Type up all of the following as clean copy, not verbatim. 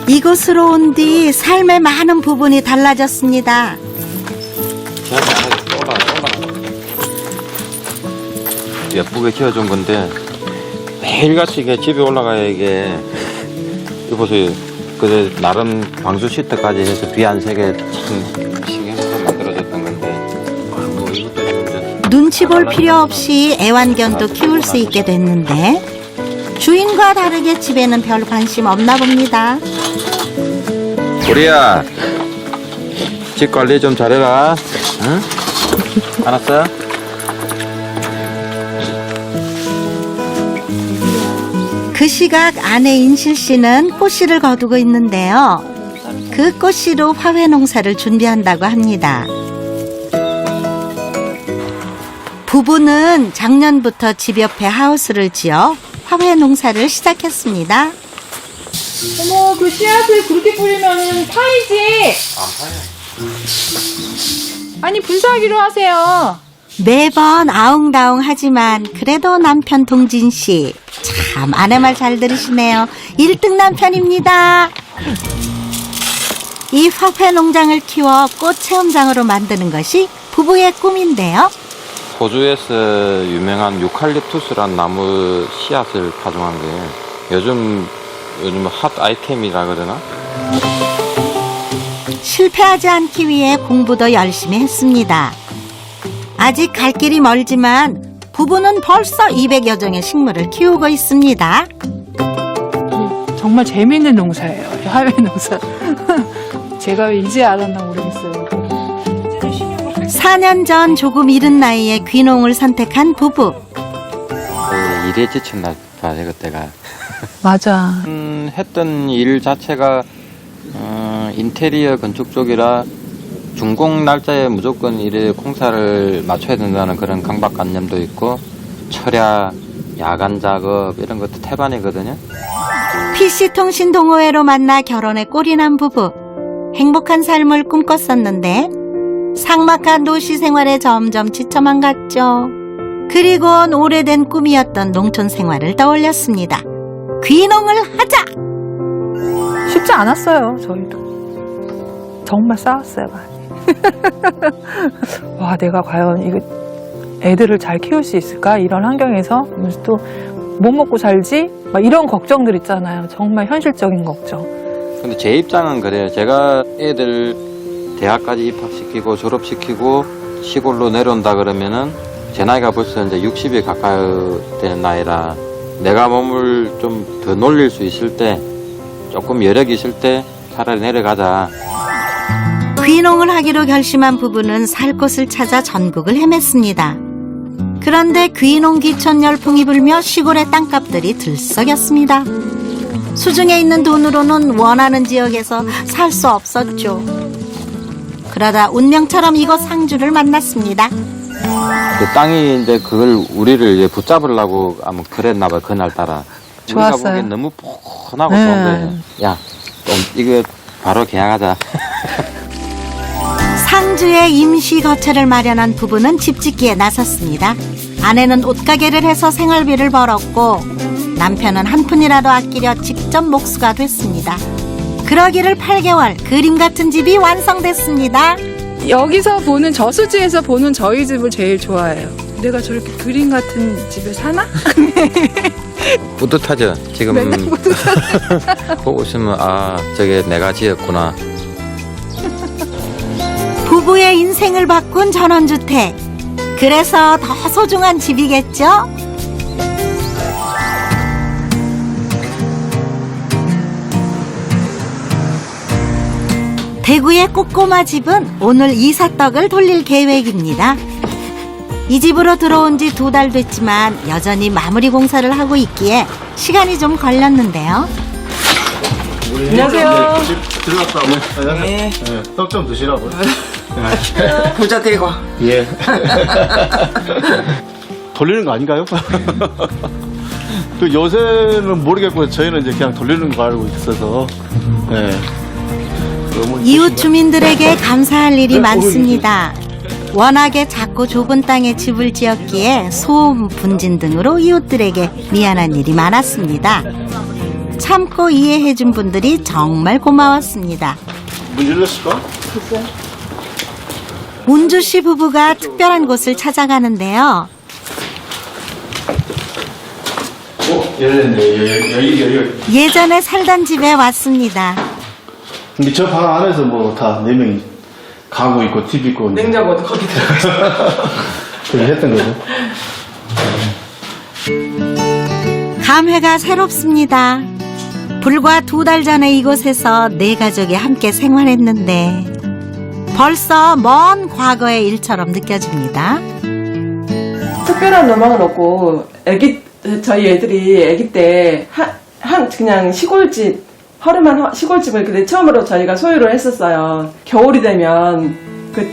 이곳으로 온 뒤 삶의 많은 부분이 달라졌습니다. 예쁘게 키워준 건데 매일같이 이게 집에 올라가야 이게 보세요. 그래 나름 방수 시트까지 해서 비 안 새게 참 신경써서 만들어졌던 건데 뭐 이것도 이제 눈치 볼 필요 없이 애완견도 키울 수 있게 됐는데 주인과 다르게 집에는 별 관심 없나 봅니다. 우리야 집 관리 좀 잘해라. 응? 알았어? 그 시각 아내 인실 씨는 꽃씨를 거두고 있는데요. 그 꽃씨로 화훼 농사를 준비한다고 합니다. 부부는 작년부터 집 옆에 하우스를 지어 화훼 농사를 시작했습니다. 어머, 그 씨앗을 그렇게 뿌리면 파이지. 안 파요. 아니, 분사하기로 하세요. 매번 아웅다웅하지만 그래도 남편 동진 씨 참 아내 말 잘 들으시네요. 1등 남편입니다. 이 화훼 농장을 키워 꽃 체험장으로 만드는 것이 부부의 꿈인데요. 호주에서 유명한 유칼립투스란 나무 씨앗을 파종한 게 요즘 핫 아이템이라 그러나? 실패하지 않기 위해 공부도 열심히 했습니다. 아직 갈 길이 멀지만 부부는 벌써 200여 종의 식물을 키우고 있습니다. 정말 재미있는 농사예요. 화훼 농사. 제가 왜 이제 알았나 모르겠어요. 4년 전 조금 이른 나이에 귀농을 선택한 부부. 일에 지쳤나 봐, 그때가. 맞아. 했던 일 자체가 인테리어 건축 쪽이라 준공 날짜에 무조건 일에 공사를 맞춰야 된다는 그런 강박관념도 있고 철야, 야간 작업 이런 것도 태반이거든요. PC통신 동호회로 만나 결혼에 꼴이 난 부부. 행복한 삶을 꿈꿨었는데 삭막한 도시 생활에 점점 지쳐만 갔죠. 그리곤 오래된 꿈이었던 농촌 생활을 떠올렸습니다. 귀농을 하자! 쉽지 않았어요, 저희도. 정말 싸웠어요, 많이. 와, 내가 과연 이거 애들을 잘 키울 수 있을까? 이런 환경에서 또 못 먹고 살지? 막 이런 걱정들 있잖아요. 정말 현실적인 걱정. 근데 제 입장은 그래요. 제가 애들 대학까지 입학시키고 졸업시키고 시골로 내려온다 그러면은 제 나이가 벌써 이제 60이 가까이 되는 나이라 내가 몸을 좀 더 놀릴 수 있을 때 조금 여력이 있을 때 차라리 내려가자. 귀농을 하기로 결심한 부부는 살 곳을 찾아 전국을 헤맸습니다. 그런데 귀농 귀촌 열풍이 불며 시골의 땅값들이 들썩였습니다. 수중에 있는 돈으로는 원하는 지역에서 살 수 없었죠. 그러다 운명처럼 이곳 상주를 만났습니다. 그 땅이 이제 그걸 우리를 이제 붙잡으려고 아마 그랬나 봐요. 그날따라. 우리가 좋았어요. 보기엔 너무 폰하고 좋은 거예요. 야, 좀 이거 바로 계약하자. 상주에 임시 거처를 마련한 부부는 집 짓기에 나섰습니다. 아내는 옷가게를 해서 생활비를 벌었고 남편은 한 푼이라도 아끼려 직접 목수가 됐습니다. 그러기를 8개월 그림 같은 집이 완성됐습니다. 여기서 보는 저수지에서 보는 저희 집을 제일 좋아해요. 내가 저렇게 그림 같은 집에 사나? 뿌듯하죠. 지금 맨날 보고 있으면 아 저게 내가 지었구나. 부부의 인생을 바꾼 전원주택. 그래서 더 소중한 집이겠죠? 대구의 꼬꼬마 집은 오늘 이삿떡을 돌릴 계획입니다. 이 집으로 들어온 지 2달 됐지만 여전히 마무리 공사를 하고 있기에 시간이 좀 걸렸는데요. 안녕하세요. 들어갔다고. 네. 떡 좀 드시라고요. 부자 데리고. 예. 돌리는 거 아닌가요? 그 요새는 모르겠고 저희는 이제 그냥 돌리는 거 알고 있어서. 네. 이웃 주민들에게 감사할 일이 많습니다. 워낙에 작고 좁은 땅에 집을 지었기에 소음, 분진 등으로 이웃들에게 미안한 일이 많았습니다. 참고 이해해준 분들이 정말 고마웠습니다. 문 열렸을까? 운주 씨 부부가 특별한 곳을 찾아가는데요. 열렸네. 여기. 예전에 살던 집에 왔습니다. 근데 저 방 안에서 뭐 다 4명이 가구 있고 TV 있고 냉장고도 거기 들어가있어. 그렇게 했던 거죠. 감회가 새롭습니다. 불과 2달 전에 이곳에서 4가족이 함께 생활했는데 벌써 먼 과거의 일처럼 느껴집니다. 특별한 로망은 없고 저희 애들이 아기 때 그냥 시골집 허름한 시골집을 그때 처음으로 저희가 소유를 했었어요. 겨울이 되면 그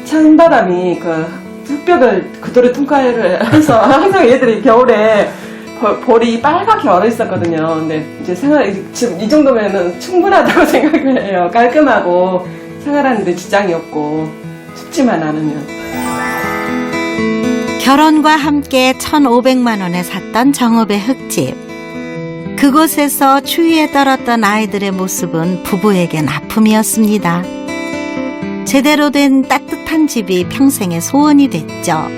찬바람이 그 흙벽을 그대로 통과를 해서 항상 애들이 겨울에 볼이 빨갛게 얼어 있었거든요. 근데 이제 지금 이 정도면은 충분하다고 생각을 해요. 깔끔하고 생활하는데 지장이 없고 춥지만 않으면. 결혼과 함께 1,500만 원에 샀던 정읍의 흙집. 그곳에서 추위에 떨었던 아이들의 모습은 부부에겐 아픔이었습니다. 제대로 된 따뜻한 집이 평생의 소원이 됐죠.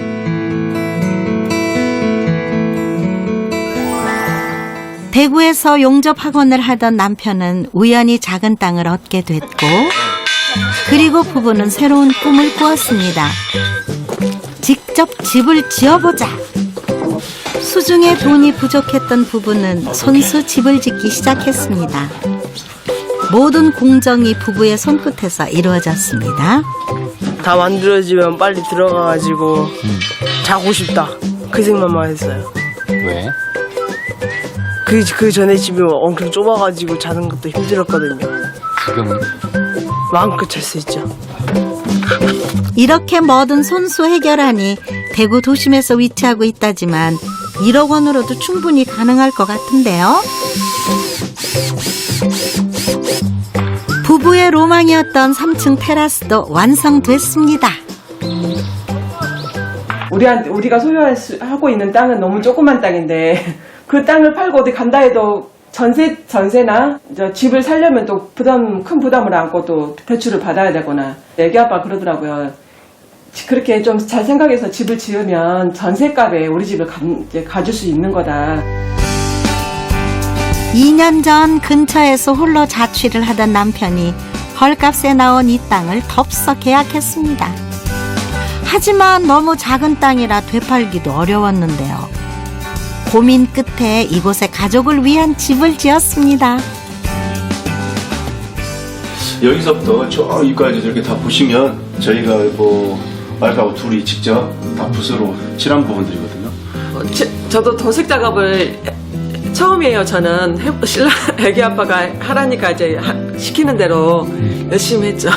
대구에서 용접학원을 하던 남편은 우연히 작은 땅을 얻게 됐고, 그리고 부부는 새로운 꿈을 꾸었습니다. 직접 집을 지어보자. 수중에 돈이 부족했던 부부는 손수 집을 짓기 시작했습니다. 모든 공정이 부부의 손끝에서 이루어졌습니다. 다 만들어지면 빨리 들어가가지고 자고 싶다. 그 생각만 했어요. 왜? 그 전에 집이 엄청 좁아가지고 자는 것도 힘들었거든요. 지금은? 마음껏 잘 수 있죠. 이렇게 뭐든 손수 해결하니 대구 도심에서 위치하고 있다지만 1억 원으로도 충분히 가능할 것 같은데요. 부부의 로망이었던 3층 테라스도 완성됐습니다. 우리가 소유하고 있는 땅은 너무 조그만 땅인데 그 땅을 팔고 어디 간다 해도 전세나 집을 살려면 또 큰 부담을 안고 또 대출을 받아야 되거나 애기 아빠 그러더라고요. 그렇게 좀 잘 생각해서 집을 지으면 전세값에 우리 집을 가줄 수 있는 거다. 2년 전 근처에서 홀로 자취를 하던 남편이 헐값에 나온 이 땅을 덥석 계약했습니다. 하지만 너무 작은 땅이라 되팔기도 어려웠는데요. 고민 끝에 이곳에 가족을 위한 집을 지었습니다. 여기서부터 저기까지 이렇게 다 보시면 저희가 뭐 와이프하고 둘이 직접 다 붓으로 칠한 부분들이거든요. 저도 도색 작업을 처음이에요. 저는 신랑 애기 아빠가 하라니까 이제 시키는 대로 열심히 했죠.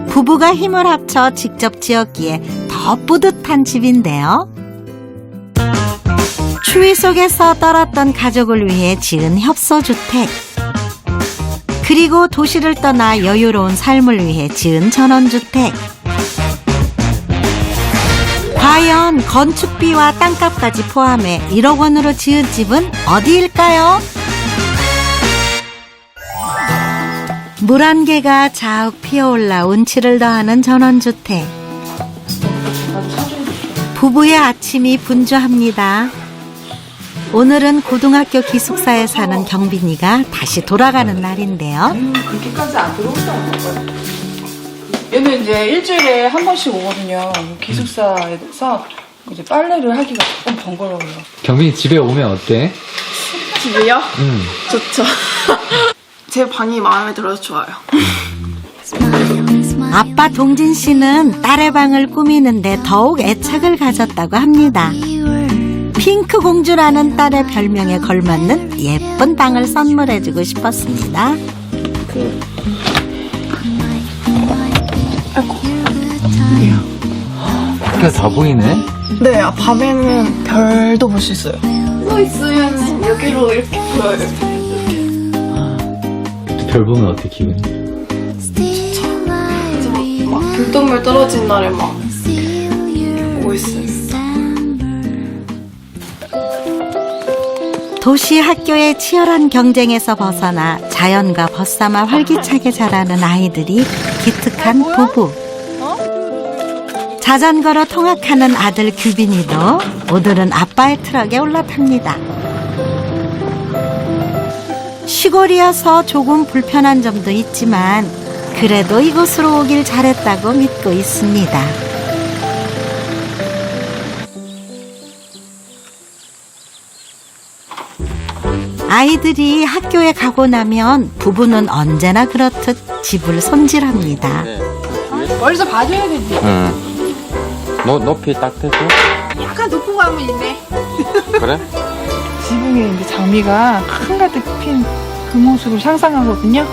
부부가 힘을 합쳐 직접 지었기에 더 뿌듯한 집인데요. 추위 속에서 떨었던 가족을 위해 지은 협소주택. 그리고 도시를 떠나 여유로운 삶을 위해 지은 전원주택. 과연 건축비와 땅값까지 포함해 1억 원으로 지은 집은 어디일까요? 물 한 개가 자욱 피어올라 운치를 더하는 전원주택. 부부의 아침이 분주합니다. 오늘은 고등학교 기숙사에 사는 경빈이가 다시 돌아가는 날인데요. 그렇게까지 안 들어온다는 거예요. 얘는 이제 일주일에 한 번씩 오거든요. 기숙사에서 이제 빨래를 하기가 조금 번거로워요. 경빈이 집에 오면 어때? 집이요? 좋죠. 제 방이 마음에 들어서 좋아요. 아빠 동진 씨는 딸의 방을 꾸미는데 더욱 애착을 가졌다고 합니다. 핑크 공주라는 딸의 별명에 걸맞는 예쁜 방을 선물해주고 싶었습니다. 밖에 다 보이네? 네, 밤에는 별도 볼 수 있어요. 서 있으면 여기로 이렇게 보여요. 별 보면 어떻게 기분이? 막 불똥물 떨어진 날에 막 보고 있어요. 도시 학교의 치열한 경쟁에서 벗어나 자연과 벗삼아 활기차게 자라는 아이들이 기특한 부부. 자전거로 통학하는 아들 규빈이도 오늘은 아빠의 트럭에 올라탑니다. 시골이어서 조금 불편한 점도 있지만 그래도 이곳으로 오길 잘했다고 믿고 있습니다. 아이들이 학교에 가고 나면 부부는 언제나 그렇듯 집을 손질합니다. 멀리서 봐줘야 되지. 높이 딱 대고. 약간 높은 거 하면 있네. 그래? 지붕에 이제 장미가 한가득 핀 그 모습을 상상하거든요.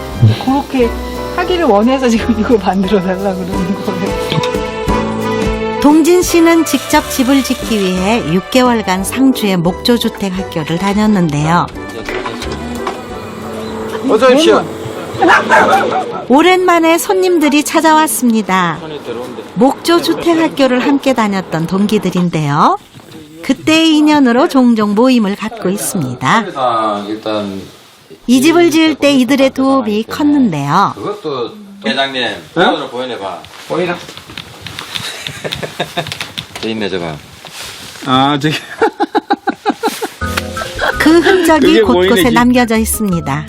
그렇게 하기를 원해서 지금 이걸 만들어 달라고 그러는 거예요. 동진 씨는 직접 집을 짓기 위해 6개월간 상주의 목조주택 학교를 다녔는데요. 어서 오십시오. 오랜만에 손님들이 찾아왔습니다. 목조주택 학교를 함께 다녔던 동기들인데요. 그때의 인연으로 종종 모임을 갖고 있습니다. 일단 이 집을 지을 때 이들의 도움이 컸는데요. 그것도 회장님 손으로 보여내봐. 보이나? 저 있네 저거. 아, 저기. 그 흔적이 그게 곳곳에 보이네, 남겨져 있습니다.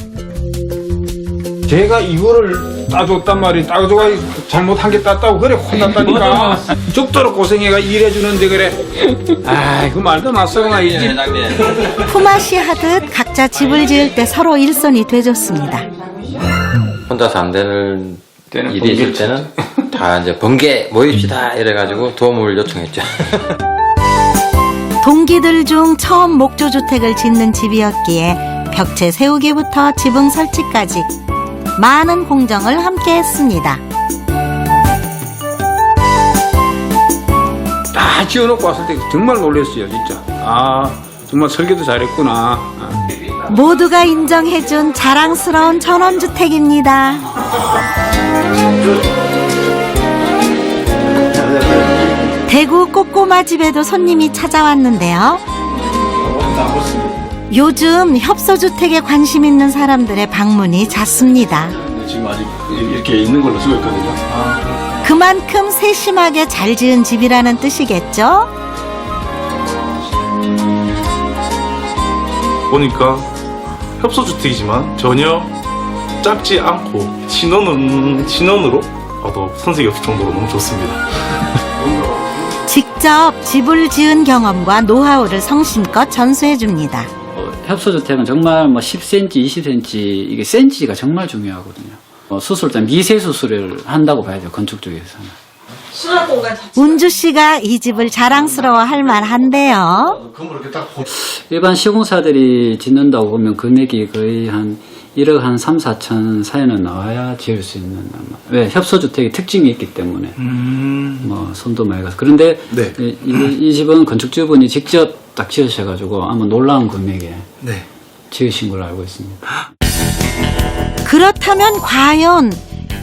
제가 이거를 따줬단 말이야. 따줘가 잘못한 게 땄다고 그래 혼났다니까. 죽도록 고생해가 일해주는데 그래. 아, 그 말도 낯설구나 이 집. 회장님. 품앗이 하듯 각자 집을 지을 때 서로 일손이 돼줬습니다. 혼자서 안 되는 일이 있을 때는 다 이제 번개 모입시다 이래가지고 도움을 요청했죠. 동기들 중 처음 목조주택을 짓는 집이었기에 벽체 세우기부터 지붕 설치까지 많은 공정을 함께 했습니다. 다 지어놓고 왔을 때 정말 놀랐어요 진짜. 아 정말 설계도 잘했구나. 아. 모두가 인정해준 자랑스러운 전원주택입니다. 대구 꼬꼬마 집에도 손님이 찾아왔는데요. 요즘 협소주택에 관심 있는 사람들의 방문이 잦습니다. 지금 아직 이렇게 있는 걸로 쓰고 있거든요. 그만큼 세심하게 잘 지은 집이라는 뜻이겠죠? 보니까 협소주택이지만 전혀 작지 않고 신혼으로 봐도 손색이 없을 정도로 너무 좋습니다. 직접 집을 지은 경험과 노하우를 성심껏 전수해줍니다. 협소주택은 정말 뭐 10cm, 20cm 이게 센치가 정말 중요하거든요. 수술자 미세 수술을 한다고 봐야 돼요. 건축 쪽에서는. 운주 씨가 이 집을 자랑스러워할 만한데요. 일반 시공사들이 짓는다고 보면 금액이 거의 한 1억 한 3, 4천 사이는 나와야 지을 수 있는 아마. 왜 협소주택의 특징이 있기 때문에 뭐 손도 많이 가서 그런데 네. 이 집은 건축주분이 직접 딱 지으셔가지고 아마 놀라운 금액에 네. 지으신 걸로 알고 있습니다. 그렇다면 과연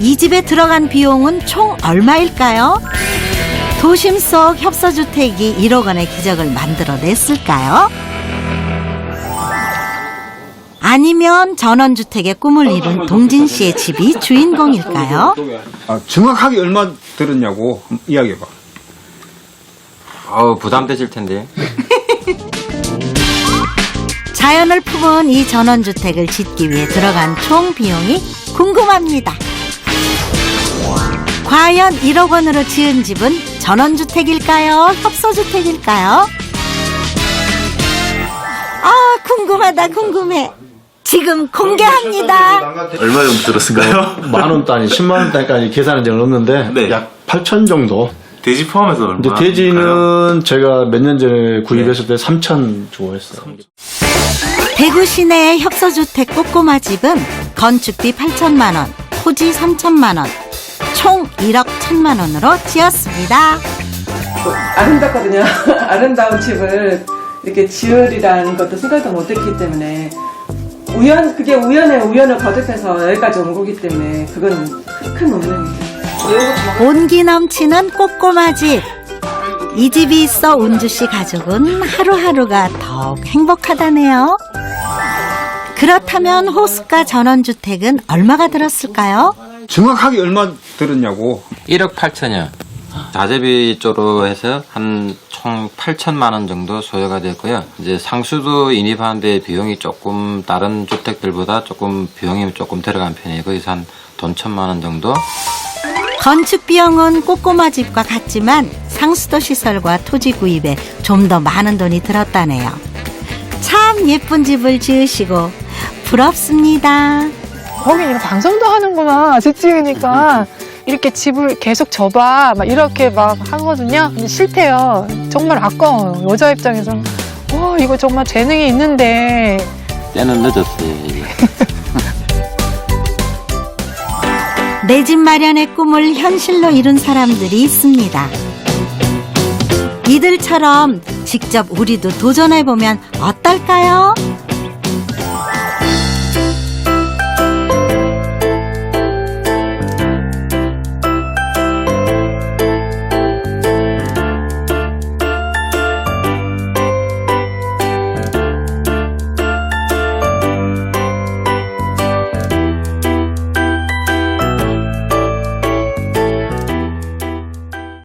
이 집에 들어간 비용은 총 얼마일까요? 도심 속 협소주택이 1억 원의 기적을 만들어냈을까요? 아니면 전원주택의 꿈을 이룬 동진 씨의 집이 주인공일까요? 아, 정확하게 얼마 들었냐고 이야기해봐. 부담되실 텐데. 자연을 품은 이 전원주택을 짓기 위해 들어간 총 비용이 궁금합니다. 과연 1억 원으로 지은 집은 전원주택일까요? 협소주택일까요? 궁금하다 궁금해. 지금 공개합니다. 얼마 정도 들었을까요? 만 원 단위, 10만 원 단위까지 계산한 적은 없는데 네. 약 8천 정도. 대지 포함해서 얼마? 근데 대지는 제가 몇 년 전에 구입했을 때 3천 주고 했어요. 대구 시내의 협소주택 꼬꼬마 집은 건축비 8천만 원, 토지 3천만 원, 총 1억 1천만 원으로 지었습니다. 아름답거든요. 아름다운 집을 이렇게 지으리라는 것도 생각도 못했기 때문에 그게 우연을 거듭해서 여기까지 온 거기 때문에 그건 큰 운명이죠. 온기 넘치는 꼬꼬마 집. 이 집이 있어 운주 씨 가족은 하루하루가 더욱 행복하다네요. 그렇다면 호숫가 전원주택은 얼마가 들었을까요? 정확하게 얼마 들었냐고. 1억 8천여. 자재비 쪽으로 해서 한 총 8천만 원 정도 소요가 됐고요. 이제 상수도 인입하는데 비용이 조금 다른 주택들보다 조금 비용이 조금 들어간 편이에요. 거기서 한 돈 1,000만 원 정도. 건축 비용은 꼬꼬마 집과 같지만 상수도 시설과 토지 구입에 좀 더 많은 돈이 들었다네요. 참 예쁜 집을 지으시고 부럽습니다. 거기 이런 방송도 하는구나. 집 지으니까. 이렇게 집을 계속 줘봐. 막 이렇게 막 하거든요. 근데 싫대요. 정말 아까워요. 여자 입장에서는. 와, 이거 정말 재능이 있는데. 때는 늦었어요. 이게. 내 집 마련의 꿈을 현실로 이룬 사람들이 있습니다. 이들처럼 직접 우리도 도전해보면 어떨까요?